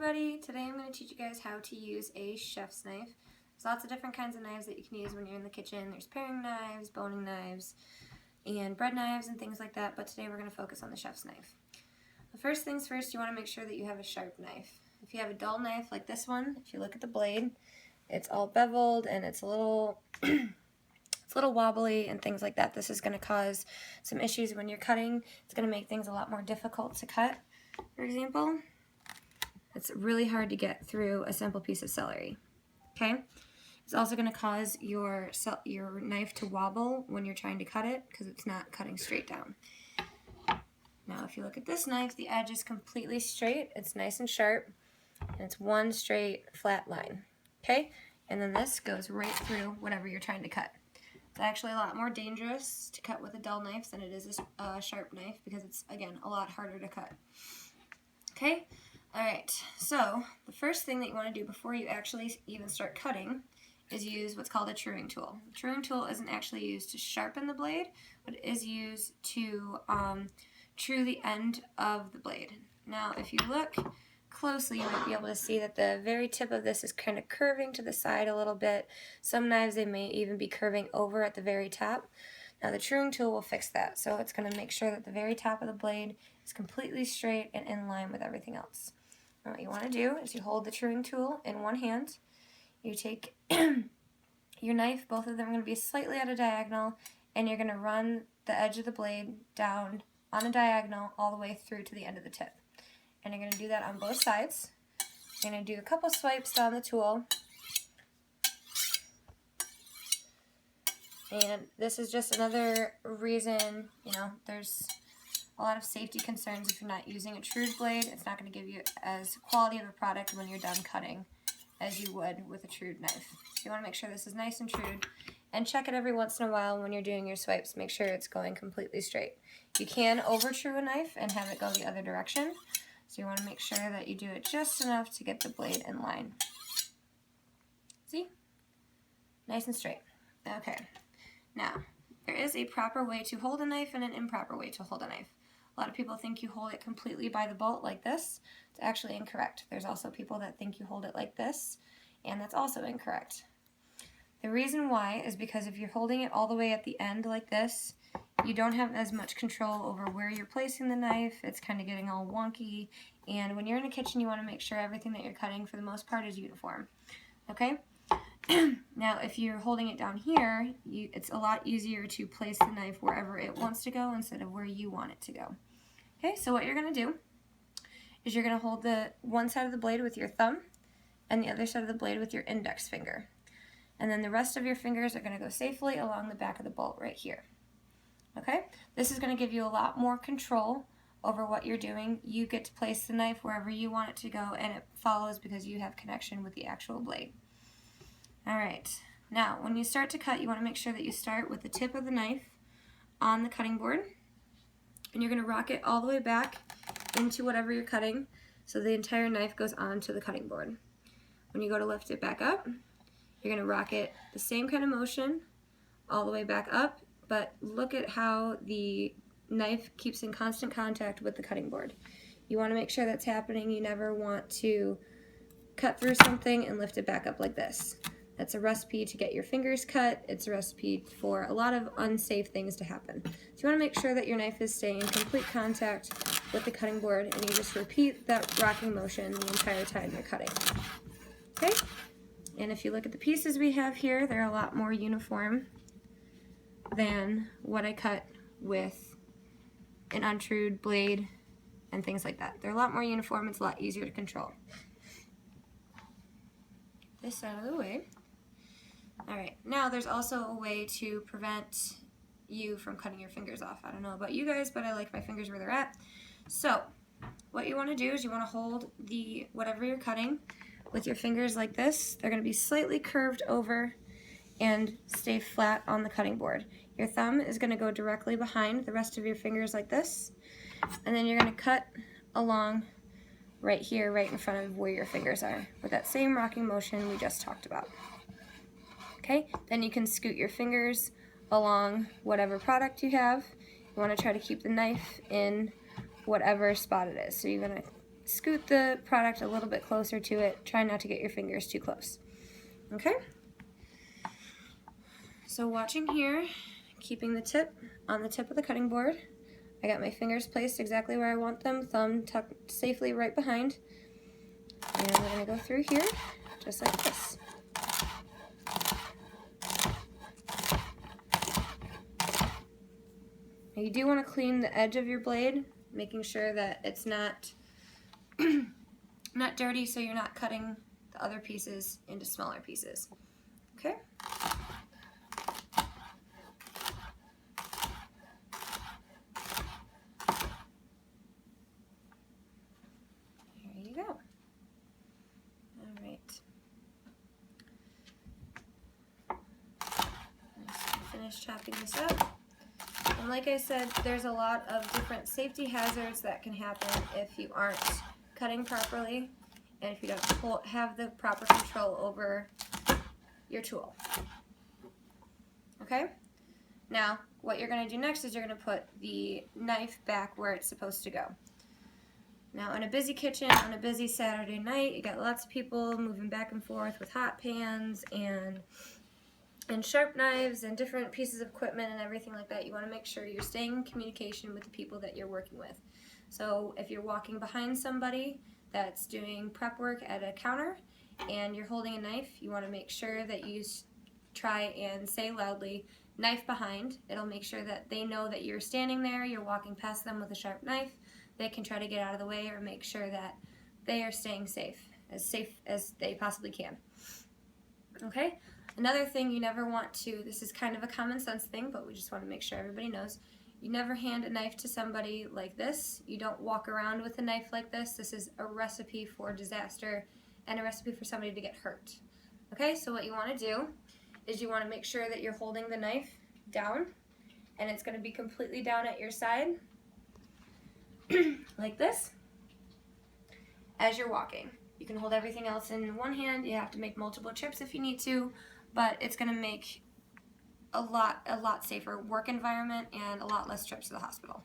everybody, today I'm going to teach you guys how to use a chef's knife. There's lots of different kinds of knives that you can use when you're in the kitchen. There's paring knives, boning knives, and bread knives and things like that, but today we're going to focus on the chef's knife. The first things first, you want to make sure that you have a sharp knife. If you have a dull knife like this one, if you look at the blade, it's all beveled and it's a little wobbly and things like that. This is going to cause some issues when you're cutting. It's going to make things a lot more difficult to cut. For example, it's really hard to get through a simple piece of celery. Okay? It's also going to cause your knife to wobble when you're trying to cut it because it's not cutting straight down. Now, if you look at this knife, the edge is completely straight. It's nice and sharp, and it's one straight flat line. Okay? And then this goes right through whatever you're trying to cut. It's actually a lot more dangerous to cut with a dull knife than it is a sharp knife because it's, again, a lot harder to cut. Okay? Alright, so the first thing that you want to do before you actually even start cutting is use what's called a truing tool. The truing tool isn't actually used to sharpen the blade, but it is used to true the end of the blade. Now, if you look closely, you might be able to see that the very tip of this is kind of curving to the side a little bit. Some knives, they may even be curving over at the very top. Now, the truing tool will fix that, so it's going to make sure that the very top of the blade is completely straight and in line with everything else. Now, what you want to do is you hold the truing tool in one hand. You take your knife, both of them are going to be slightly at a diagonal, and you're going to run the edge of the blade down on a diagonal all the way through to the end of the tip. And you're going to do that on both sides. You're going to do a couple swipes down the tool. And this is just another reason, there's a lot of safety concerns if you're not using a trued blade. It's not going to give you as quality of a product when you're done cutting as you would with a trued knife. So you want to make sure this is nice and trued, and check it every once in a while when you're doing your swipes. Make sure it's going completely straight. You can over true a knife and have it go the other direction, so you want to make sure that you do it just enough to get the blade in line. See? Nice and straight. Okay. Now, there is a proper way to hold a knife and an improper way to hold a knife. A lot of people think you hold it completely by the bolt like this. It's actually incorrect. There's also people that think you hold it like this, and that's also incorrect. The reason why is because if you're holding it all the way at the end like this, you don't have as much control over where you're placing the knife. It's kind of getting all wonky, and when you're in the kitchen, you want to make sure everything that you're cutting, for the most part, is uniform. Okay? Now, if you're holding it down here, it's a lot easier to place the knife wherever it wants to go instead of where you want it to go. Okay, so what you're going to do is you're going to hold the one side of the blade with your thumb and the other side of the blade with your index finger. And then the rest of your fingers are going to go safely along the back of the bolt right here. Okay, this is going to give you a lot more control over what you're doing. You get to place the knife wherever you want it to go, and it follows because you have connection with the actual blade. Alright, now when you start to cut, you want to make sure that you start with the tip of the knife on the cutting board, and you're going to rock it all the way back into whatever you're cutting so the entire knife goes onto the cutting board. When you go to lift it back up, you're going to rock it the same kind of motion all the way back up, but look at how the knife keeps in constant contact with the cutting board. You want to make sure that's happening. You never want to cut through something and lift it back up like this. That's a recipe to get your fingers cut. It's a recipe for a lot of unsafe things to happen. So you want to make sure that your knife is staying in complete contact with the cutting board, and you just repeat that rocking motion the entire time you're cutting. Okay? And if you look at the pieces we have here, they're a lot more uniform than what I cut with an untrued blade and things like that. They're a lot more uniform. It's a lot easier to control. Get this out of the way. Alright, now there's also a way to prevent you from cutting your fingers off. I don't know about you guys, but I like my fingers where they're at. So, what you want to do is you want to hold whatever you're cutting with your fingers like this. They're going to be slightly curved over and stay flat on the cutting board. Your thumb is going to go directly behind the rest of your fingers like this, and then you're going to cut along right here, right in front of where your fingers are, with that same rocking motion we just talked about. Okay, then you can scoot your fingers along whatever product you have. You want to try to keep the knife in whatever spot it is. So you're going to scoot the product a little bit closer to it. Try not to get your fingers too close. Okay? So watching here, keeping the tip on the tip of the cutting board. I got my fingers placed exactly where I want them, thumb tucked safely right behind. And we're going to go through here, just like this. Now you do want to clean the edge of your blade, making sure that it's not, not dirty so you're not cutting the other pieces into smaller pieces. Okay? There you go. All right. Finish chopping this up. And like I said, there's a lot of different safety hazards that can happen if you aren't cutting properly and if you don't have the proper control over your tool. Okay? Now, what you're going to do next is you're going to put the knife back where it's supposed to go. Now, in a busy kitchen, on a busy Saturday night, you got lots of people moving back and forth with hot pans and sharp knives and different pieces of equipment and everything like that. You want to make sure you're staying in communication with the people that you're working with. So if you're walking behind somebody that's doing prep work at a counter and you're holding a knife, you want to make sure that you try and say loudly, "Knife behind." It'll make sure that they know that you're standing there, you're walking past them with a sharp knife. They can try to get out of the way or make sure that they are staying safe as they possibly can. Okay? Another thing you never want to, this is kind of a common sense thing, but we just want to make sure everybody knows, you never hand a knife to somebody like this. You don't walk around with a knife like this. This is a recipe for disaster and a recipe for somebody to get hurt. Okay, so what you want to do is you want to make sure that you're holding the knife down, and it's going to be completely down at your side, like this, as you're walking. You can hold everything else in one hand. You have to make multiple trips if you need to, but it's going to make a lot safer work environment and a lot less trips to the hospital.